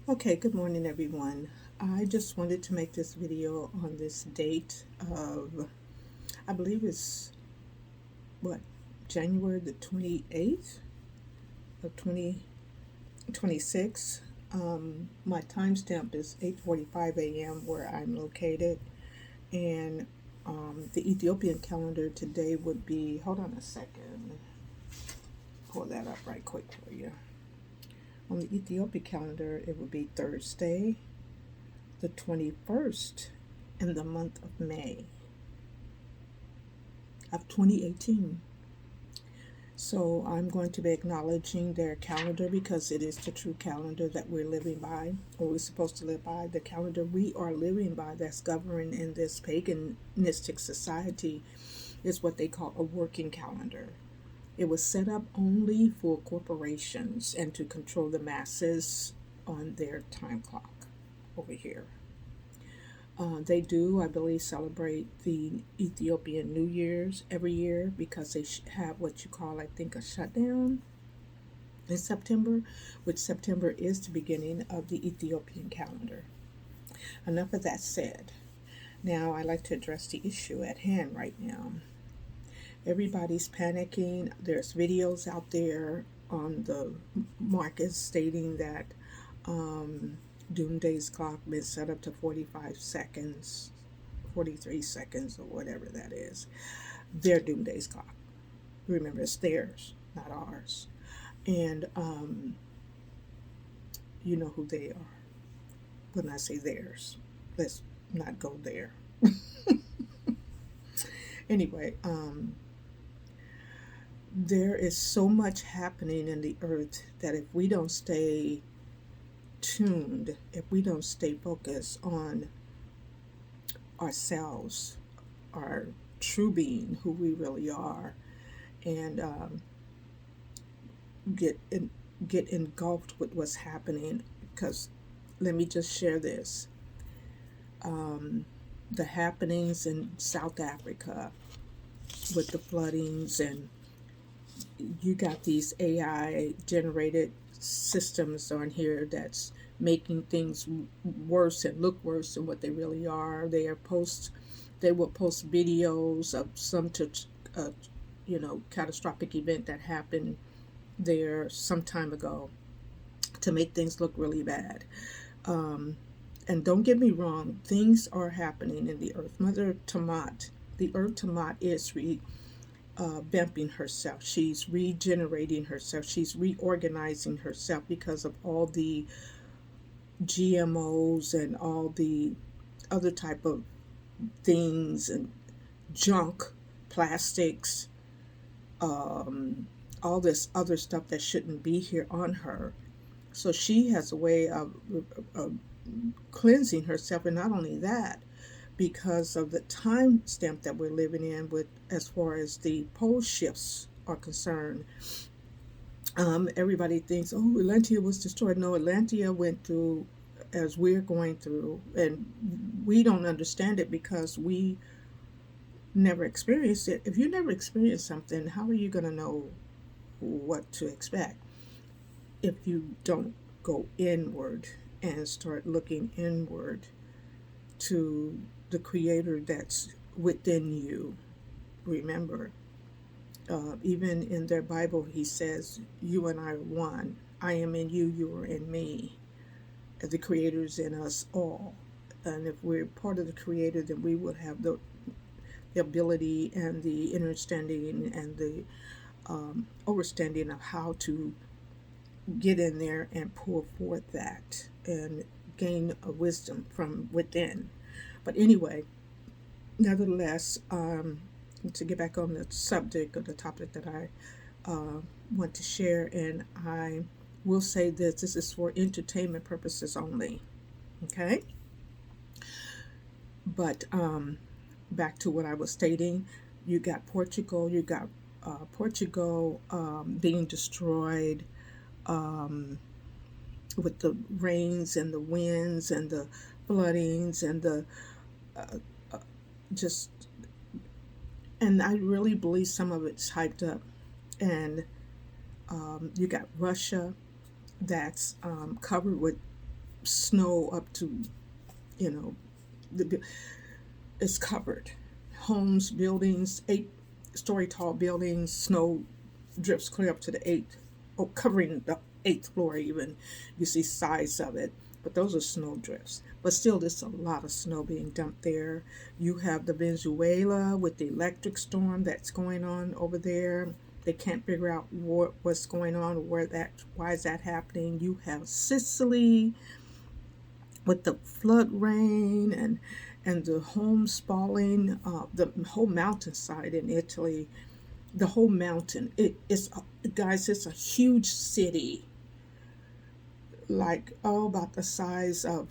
Okay, good morning, everyone. I just wanted to make this video on this date of, I believe it's what, January the 28th of 2026. My timestamp is 8:45 a.m. where I'm located, and the Ethiopian calendar today would be, hold on a second, pull that up right quick for you. On the Ethiopian calendar, it would be Thursday, the 21st, in the month of May of 2018. So I'm going to be acknowledging their calendar because it is the true calendar that we're living by, or we're supposed to live by. The calendar we are living by that's governed in this paganistic society is what they call a working calendar. It was set up only for corporations and to control the masses on their time clock over here. They do, I believe, celebrate the Ethiopian New Year's every year because they have what you call, I think, a shutdown in September, which September is the beginning of the Ethiopian calendar. Enough of that said. Now, I like to address the issue at hand right now. Everybody's panicking. There's videos out there on the market stating that Doomsday's clock been set up to 45 seconds, 43 seconds, or whatever that is. Their Doomsday's clock. Remember, it's theirs, not ours. And you know who they are. When I say theirs, let's not go there. Anyway, there is so much happening in the earth that if we don't stay tuned, if we don't stay focused on ourselves, our true being, who we really are, and get in, get engulfed with what's happening. Because let me just share this: um, the happenings in South Africa with the floodings, and you got these AI generated systems on here that's making things worse and look worse than what they really are. They will post videos of some uh, catastrophic event that happened there some time ago to make things look really bad. Um, and don't get me wrong, things are happening in the earth. Mother Tamat, the earth Tamat is vamping herself. She's regenerating herself. She's reorganizing herself because of all the GMOs and all the other type of things and junk, plastics, um, all this other stuff that shouldn't be here on her. So she has a way of cleansing herself, and not only that, because of the time stamp that we're living in, with as far as the pole shifts are concerned. Everybody thinks, oh, Atlantia was destroyed. No, Atlantia went through as we're going through, and we don't understand it because we never experienced it. If you never experienced something, how are you going to know what to expect if you don't go inward and start looking inward to the creator that's within you? Remember, even in their Bible, he says, you and I are one. I am in you, you are in me. The creator's in us all. And if we're part of the creator, then we will have the ability and the understanding and the understanding of how to get in there and pull forth that and gain a wisdom from within. But anyway, nevertheless, to get back on the subject of the topic that I want to share, and I will say this is for entertainment purposes only. Okay? But back to what I was stating, you got Portugal, Portugal being destroyed um, with the rains and the winds and the floodings and the uh, uh, just, and I really believe some of it's hyped up. And you got Russia that's covered with snow up to, you know, the, it's covered. Homes, buildings, 8-story tall buildings, snow drifts clear up to the eighth, oh, covering the eighth floor even. You see sides of it, but those are snow drifts. But still, there's a lot of snow being dumped there. You have the Venezuela with the electric storm that's going on over there. They can't figure out what's going on, why is that happening. You have Sicily with the flood rain and the homes falling, the whole mountainside in Italy, the whole mountain. It's guys, it's a huge city, like about the size of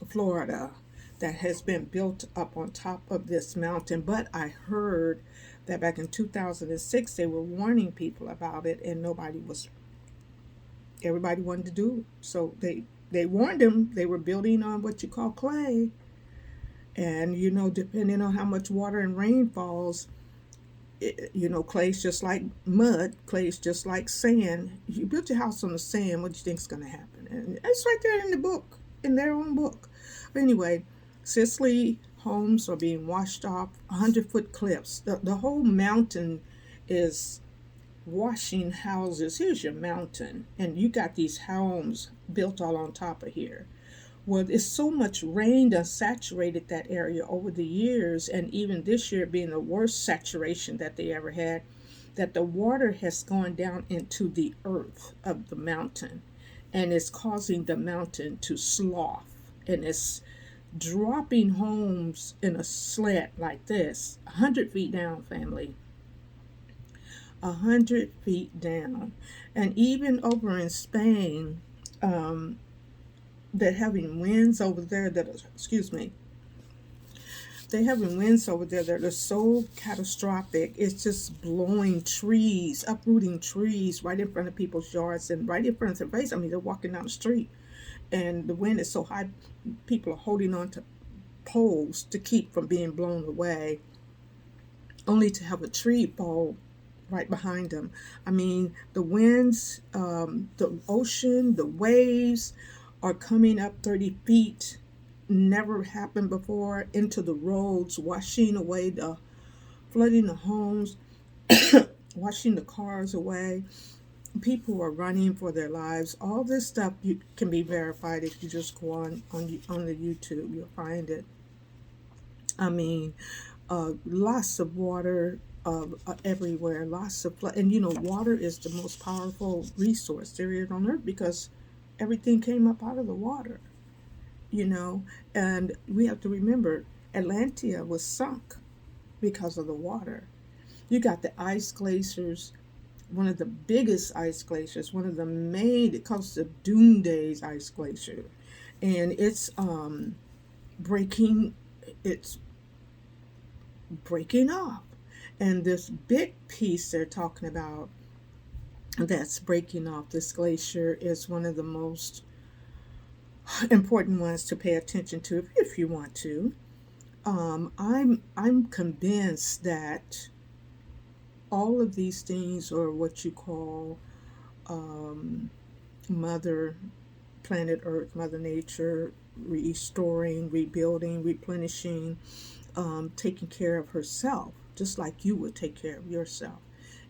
Florida, that has been built up on top of this mountain. But I heard that back in 2006 they were warning people about it, and everybody wanted to do it. So they warned them. They were building on what you call clay, and depending on how much water and rain falls, clay's just like mud, clay's just like sand. You build your house on the sand, what do you think's going to happen? And it's right there in the book, in their own book. But anyway, Sicily homes are being washed off, 100-foot cliffs. The whole mountain is washing houses. Here's your mountain, and you got these homes built all on top of here. Well, it's so much rain that saturated that area over the years, and even this year being the worst saturation that they ever had, that the water has gone down into the earth of the mountain, and it's causing the mountain to slough, and it's dropping homes in a slant like this, 100 feet down, family. 100 feet down. And even over in Spain, they're having winds over there that are, they're having winds over there that are so catastrophic. It's just blowing trees, uprooting trees right in front of people's yards and right in front of their face. I mean, they're walking down the street and the wind is so high, people are holding on to poles to keep from being blown away, only to have a tree fall right behind them. I mean, the winds, the ocean, the waves are coming up 30 feet, never happened before, into the roads, washing away flooding the homes, washing the cars away. People are running for their lives. All this stuff can be verified if you just go on the YouTube. You'll find it. I mean, lots of water everywhere, lots of flood. And water is the most powerful resource there is on earth because everything came up out of the water, and we have to remember Atlantia was sunk because of the water. You got the ice glaciers, one of the biggest ice glaciers, one of the main, it calls the Doomsday Ice Glacier, and it's breaking off. And this big piece they're talking about that's breaking off this glacier is one of the most important ones to pay attention to if you want to. I'm convinced that all of these things are what you call Mother Planet Earth, Mother Nature, restoring, rebuilding, replenishing, taking care of herself, just like you would take care of yourself.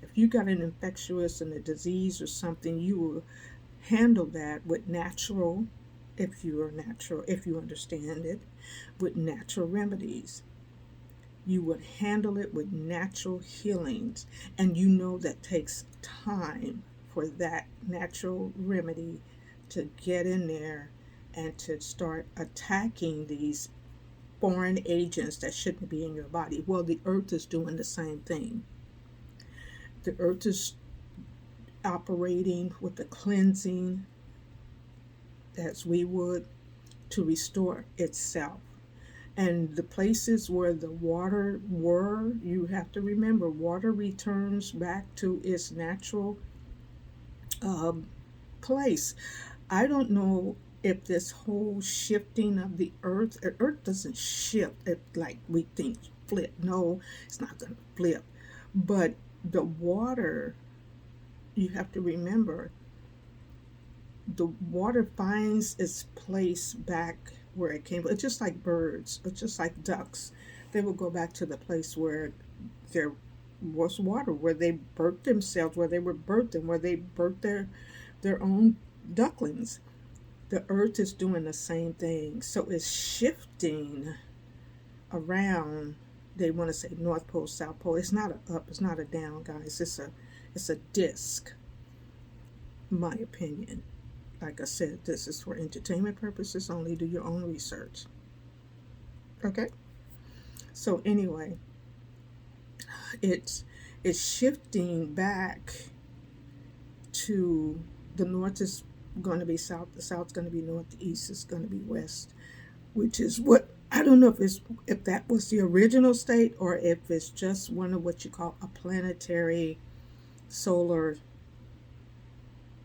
If you got an infectious and a disease or something, you will handle that with natural, if you understand it, with natural remedies. You would handle it with natural healings, and that takes time for that natural remedy to get in there and to start attacking these foreign agents that shouldn't be in your body. Well, the earth is doing the same thing. The earth is operating with the cleansing as we would to restore itself. And the places where the water were, you have to remember, water returns back to its natural place. I don't know if this whole shifting of the earth doesn't shift like we think, flip. No, it's not going to flip. But the water, you have to remember, the water finds its place back where it came from. It's just like birds, it's just like ducks. They will go back to the place where there was water, where they birthed themselves, where they were birthed, and where they birthed their own ducklings. The earth is doing the same thing. So it's shifting around. They want to say North Pole, South Pole. It's not a up, it's not a down, guys. It's a disc, my opinion. Like I said, this is for entertainment purposes only. Do your own research. Okay? So anyway, it's it's shifting back to the north is going to be south, the south's going to be north, the east is going to be west, which is what I don't know if that was the original state or if it's just one of what you call a planetary solar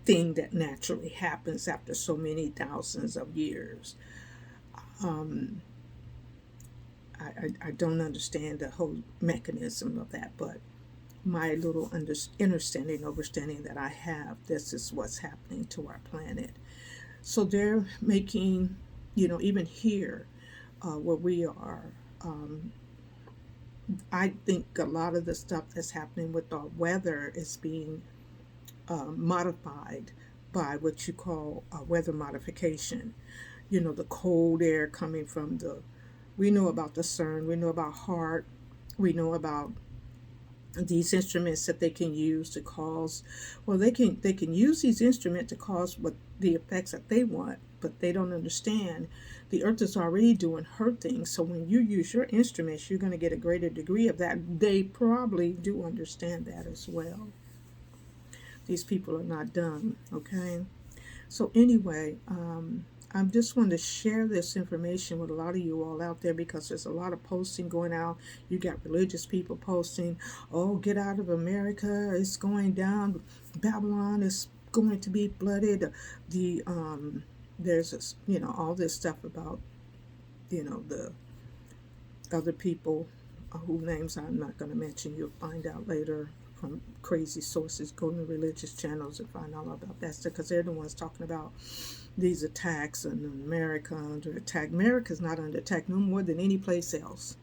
thing that naturally happens after so many thousands of years. Um, I don't understand the whole mechanism of that, but my little understanding that I have, this is what's happening to our planet. So they're making, even here where we are, um, I think a lot of the stuff that's happening with our weather is being modified by what you call weather modification. The cold air coming from we know about the CERN, we know about HAART, we know about these instruments that they can use to cause, well, they can use these instruments to cause what the effects that they want, but they don't understand the earth is already doing her thing. So when you use your instruments, you're going to get a greater degree of that. They probably do understand that as well. These people are not dumb. Okay. So anyway, I just wanted to share this information with a lot of you all out there because there's a lot of posting going out. You got religious people posting, "Oh, get out of America! It's going down. Babylon is going to be flooded." There's this, all this stuff about the other people whose names I'm not going to mention. You'll find out later from crazy sources. Go to religious channels and find all about that stuff because they're the ones talking about these attacks and America under attack. America's not under attack no more than any place else.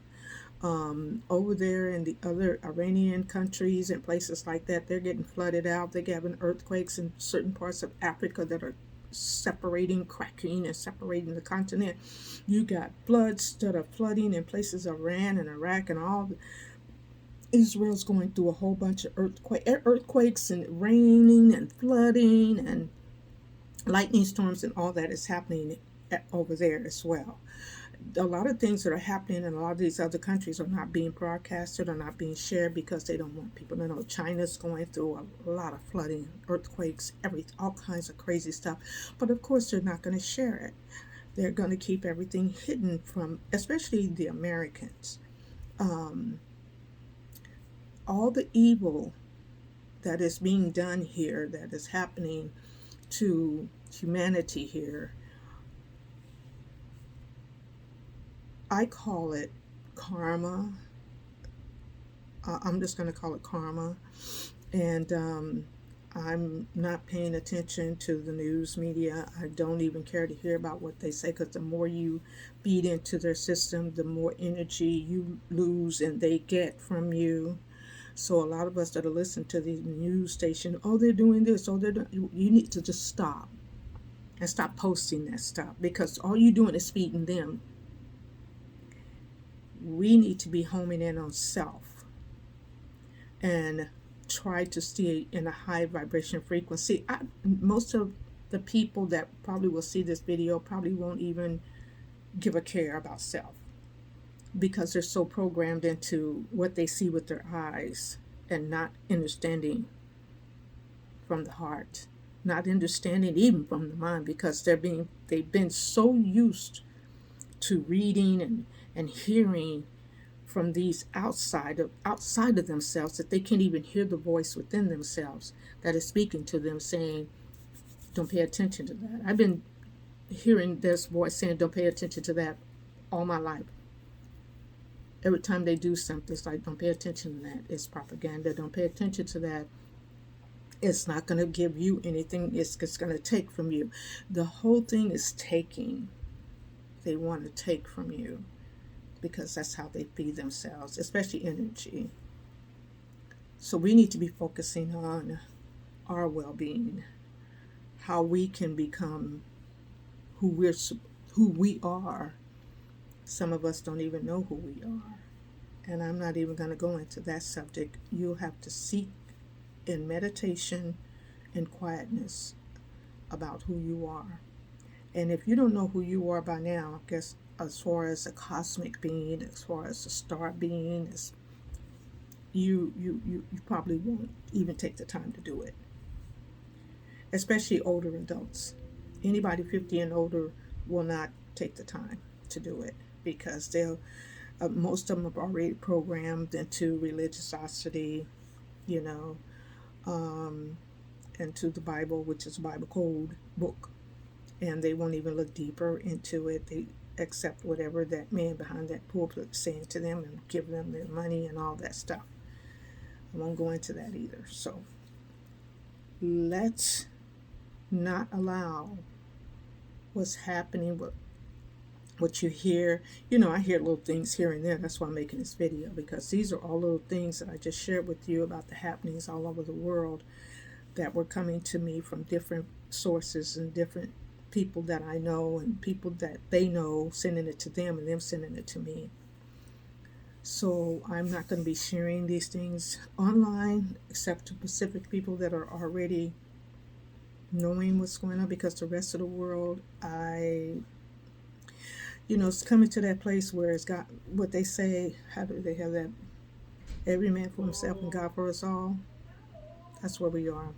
Over there in the other Iranian countries and places like that, they're getting flooded out. They're having earthquakes in certain parts of Africa that are cracking and separating the continent. You got floods that are flooding in places of Iran and Iraq and all. Israel's going through a whole bunch of earthquakes and raining and flooding and lightning storms, and all that is happening over there as well. A lot of things that are happening in a lot of these other countries are not being broadcasted or not being shared because they don't want people to know. China's going through a lot of flooding, earthquakes, all kinds of crazy stuff. But of course, they're not going to share it. They're going to keep everything hidden from, especially the Americans. All the evil that is being done here, that is happening to humanity here, I call it karma. I'm just going to call it karma. And I'm not paying attention to the news media. I don't even care to hear about what they say because the more you feed into their system, the more energy you lose and they get from you. So a lot of us that are listening to the news station, oh, they're doing this, oh, you need to just stop and stop posting that stuff because all you're doing is feeding them. We need to be homing in on self and try to stay in a high vibration frequency. Most of the people that probably will see this video probably won't even give a care about self because they're so programmed into what they see with their eyes and not understanding from the heart, not understanding even from the mind because they've been so used to reading and hearing from these outside of themselves that they can't even hear the voice within themselves that is speaking to them saying, don't pay attention to that. I've been hearing this voice saying, don't pay attention to that all my life. Every time they do something, it's like, don't pay attention to that. It's propaganda. Don't pay attention to that. It's not going to give you anything. It's going to take from you. The whole thing is taking. They want to take from you because that's how they feed themselves, especially energy. So we need to be focusing on our well-being, how we can become who we are. Some of us don't even know who we are. And I'm not even going to go into that subject. You'll have to seek in meditation and quietness about who you are. And if you don't know who you are by now, I guess as far as a cosmic being, as far as a star being, you probably won't even take the time to do it. Especially older adults. Anybody 50 and older will not take the time to do it because they'll most of them are already programmed into religiosity, you know, um, into the Bible, which is a Bible code book, and they won't even look deeper into it. They accept whatever that man behind that pulpit is saying to them and give them their money and all that stuff. I won't go into that either. So let's not allow what's happening, what you hear. You know, I hear little things here and there. That's why I'm making this video, because these are all little things that I just shared with you about the happenings all over the world that were coming to me from different sources and different people that I know and people that they know, sending it to them and them sending it to me. So I'm not going to be sharing these things online except to specific people that are already knowing what's going on, because the rest of the world, it's coming to that place where it's got what they say. How do they have that? Every man for himself and God for us all. That's where we are.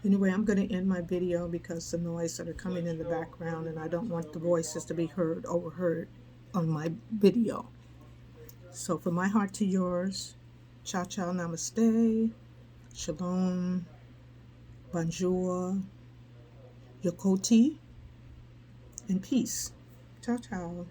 Anyway, I'm going to end my video because the noise that are coming in the background, and I don't want the voices to be overheard on my video. So from my heart to yours, ciao ciao, namaste, shalom, bonjour, yokoti, and peace. Ciao ciao.